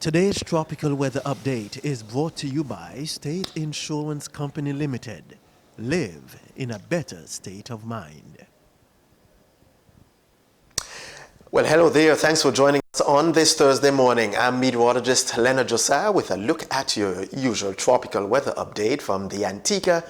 Today's tropical weather update is brought to you by State Insurance Company Limited. Live in a better state of mind. Well, hello there. Thanks for joining us on this Thursday morning. I'm meteorologist Leonard Josiah with a look at your usual tropical weather update from the Antigua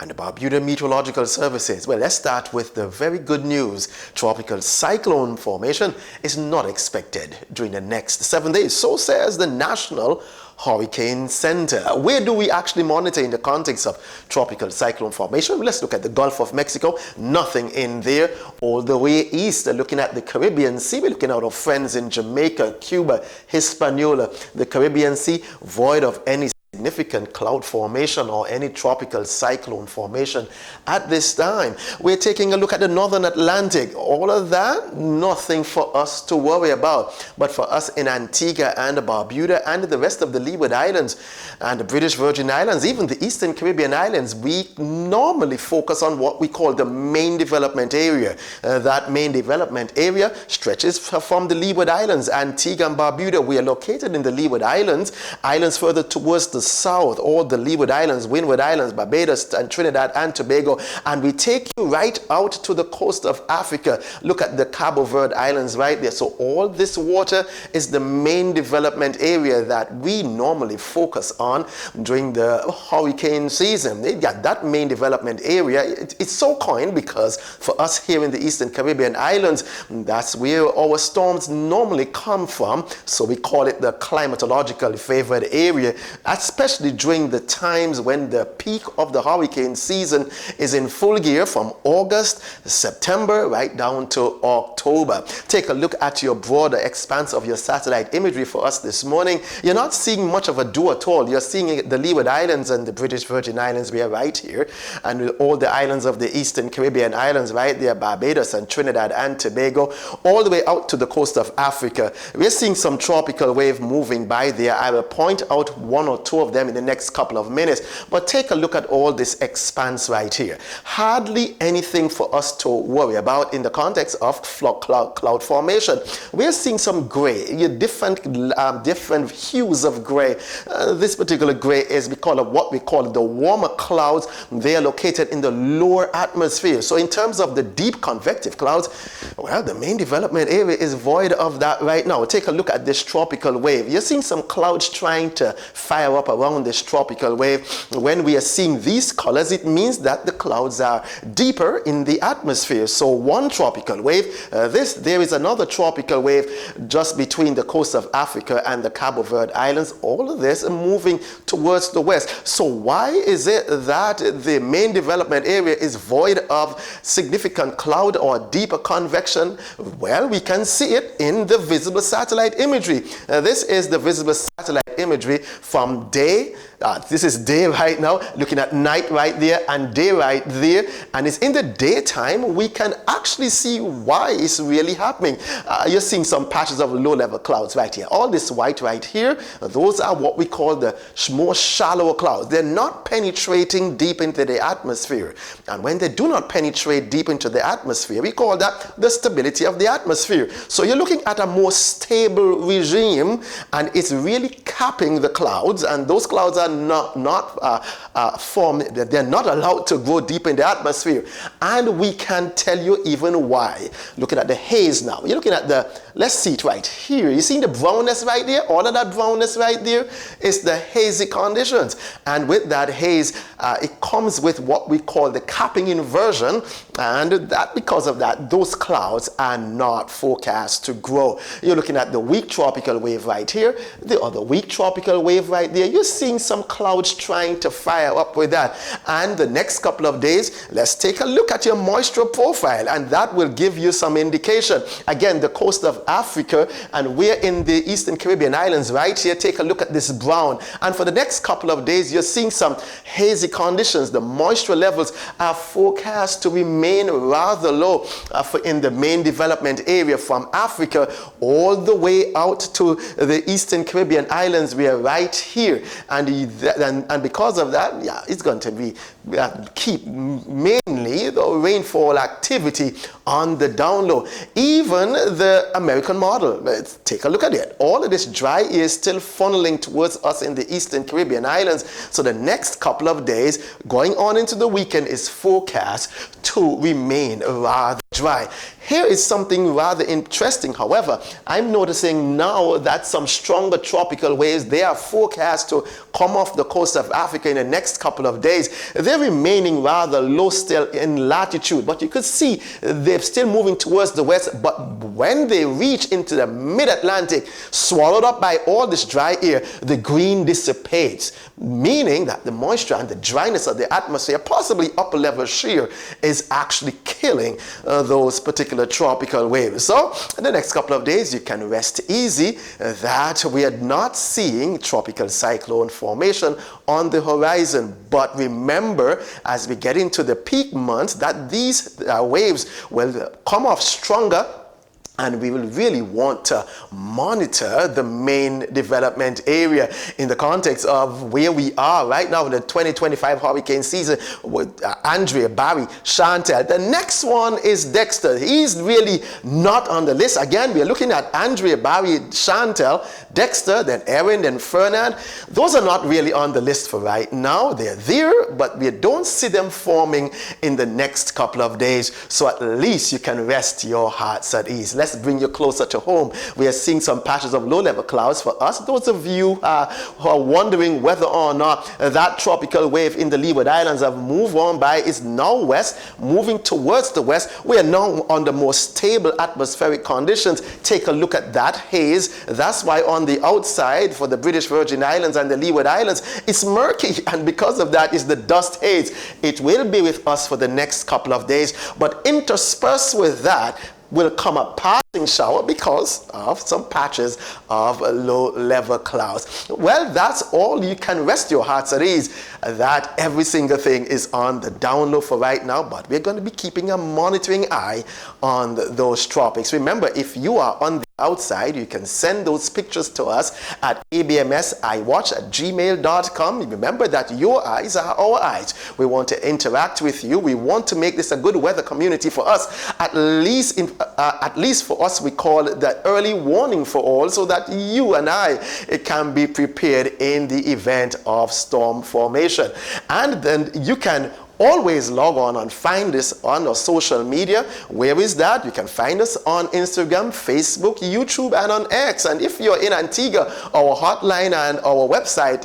and the Barbuda Meteorological Services. Well, let's start with the very good news. Tropical cyclone formation is not expected during the next 7 days. So says the National Hurricane Center. Where do we actually monitor in the context of tropical cyclone formation? Let's look at the Gulf of Mexico. Nothing in there. All the way east, looking at the Caribbean Sea. We're looking at our friends in Jamaica, Cuba, Hispaniola, the Caribbean Sea, void of any significant cloud formation or any tropical cyclone formation at this time. We're taking a look at the Northern Atlantic. All of that, nothing for us to worry about. But for us in Antigua and Barbuda and the rest of the Leeward Islands and the British Virgin Islands, even the Eastern Caribbean Islands, we normally focus on what we call the main development area. That main development area stretches from the Leeward Islands. Antigua and Barbuda, we are located in the Leeward Islands. Islands further towards the south, all the Leeward Islands, Windward Islands, Barbados, and Trinidad and Tobago, and we take you right out to the coast of Africa. Look at the Cabo Verde Islands right there. So all this water is the main development area that we normally focus on during the hurricane season. They got that main development area. It's so coined because for us here in the Eastern Caribbean Islands, that's where our storms normally come from. So we call it the climatologically favored area, especially during the times when the peak of the hurricane season is in full gear from August, September, right down to October. Take a look at your broader expanse of your satellite imagery for us this morning. You're not seeing much of a do at all. You're seeing the Leeward Islands and the British Virgin Islands. We are right here, and all the islands of the Eastern Caribbean Islands right there, Barbados and Trinidad and Tobago, all the way out to the coast of Africa. We're seeing some tropical wave moving by there. I will point out one or two of them in the next couple of minutes, but take a look at all this expanse right here. Hardly anything for us to worry about in the context of cloud formation. We're seeing some gray, different hues of gray. This particular gray is because of what we call the warmer clouds. They are located in the lower atmosphere. So in terms of the deep convective clouds, well, the main development area is void of that right now. Take a look at this tropical wave. You're seeing some clouds trying to fire up around this tropical wave. When we are seeing these colors, it means that the clouds are deeper in the atmosphere. So one tropical wave, there is another tropical wave just between the coast of Africa and the Cabo Verde Islands. All of this moving towards the west. So why is it that the main development area is void of significant cloud or deeper convection? Well, we can see it in the visible satellite imagery. This is the visible satellite imagery from day. This is day right now, looking at night right there and day right there. And it's in the daytime we can actually see why it's really happening. You're seeing some patches of low-level clouds right here. All this white right here, those are what we call the more shallower clouds. They're not penetrating deep into the atmosphere. And when they do not penetrate deep into the atmosphere, we call that the stability of the atmosphere. So you're looking at a more stable regime, and it's really capping the clouds, and those clouds are not formed. They're not allowed to go deep in the atmosphere, and we can tell you even why. Looking at the haze now, you're looking at the, let's see it right here. You see the brownness right there? All of that brownness right there is the hazy conditions, and with that haze, it comes with what we call the capping inversion, and that because of that, those clouds are not forecast to grow. You're looking at the weak tropical wave right here, the other weak tropical wave right there. You're seeing some clouds trying to fire up with that. And the next couple of days, let's take a look at your moisture profile, and that will give you some indication. Again, the coast of Africa, and we're in the Eastern Caribbean Islands right here. Take a look at this brown, and for the next couple of days you're seeing some hazy conditions. The moisture levels are forecast to remain rather low in the main development area from Africa all the way out to the Eastern Caribbean Islands. We are right here. and because of that, yeah, it's going to be keep mainly the rainfall activity on the down low. Even the American model, let's take a look at it. All of this dry air is still funneling towards us in the Eastern Caribbean islands. So the next couple of days going on into the weekend is forecast to remain rather dry. Here is something rather interesting. However, I'm noticing now that some stronger tropical waves, they are forecast to come off the coast of Africa in the next couple of days. They're remaining rather low still in latitude, but you could see they're still moving towards the west. But when they reach into the mid-Atlantic, swallowed up by all this dry air, the green dissipates, meaning that the moisture and the dryness of the atmosphere, possibly upper level shear, is actually killing those particular tropical waves. So in the next couple of days, you can rest easy that we are not seeing tropical cyclone formation on the horizon. But remember, as we get into the peak months, that these waves will come off stronger, and we will really want to monitor the main development area in the context of where we are right now in the 2025 hurricane season with Andrea, Barry, Chantel. The next one is Dexter. He's really not on the list. Again, we are looking at Andrea, Barry, Chantel, Dexter, then Erin, then Fernand. Those are not really on the list for right now. They're there, but we don't see them forming in the next couple of days. So at least you can rest your hearts at ease. Let's bring you closer to home. We are seeing some patches of low-level clouds for us. Those of you who are wondering whether or not that tropical wave in the Leeward Islands have moved on by, is now west, moving towards the west. We are now under more stable atmospheric conditions. Take a look at that haze. That's why on the outside for the British Virgin Islands and the Leeward Islands, it's murky, and because of that is the dust haze. It will be with us for the next couple of days, but interspersed with that will come a passing shower because of some patches of low-level clouds. Well, that's all. You can rest your hearts at ease that every single thing is on the down low for right now, but we're going to be keeping a monitoring eye on those tropics. Remember, if you are on the outside, you can send those pictures to us at abmsiwatch@gmail.com. Remember that your eyes are our eyes. We want to interact with you. We want to make this a good weather community for us. At least for us, we call it the early warning for all, so that you and I can be prepared in the event of storm formation. And then you can always log on and find us on our social media. Where is that? You can find us on Instagram, Facebook, YouTube, and on X. And if you're in Antigua, our hotline and our website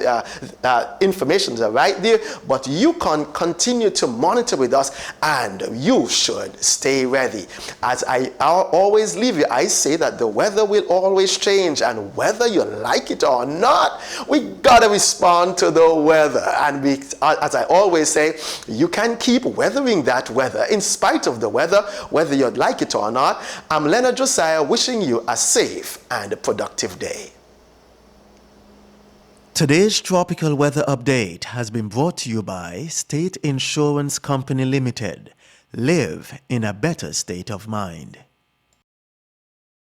information are right there. But you can continue to monitor with us, and you should stay ready. As I always leave you, I say that the weather will always change, and whether you like it or not, we gotta respond to the weather. And we, as I always say, you can keep weathering that weather in spite of the weather, whether you like it or not. I'm Leonard Josiah, wishing you a safe and productive day. Today's tropical weather update has been brought to you by State Insurance Company Limited. Live in a better state of mind.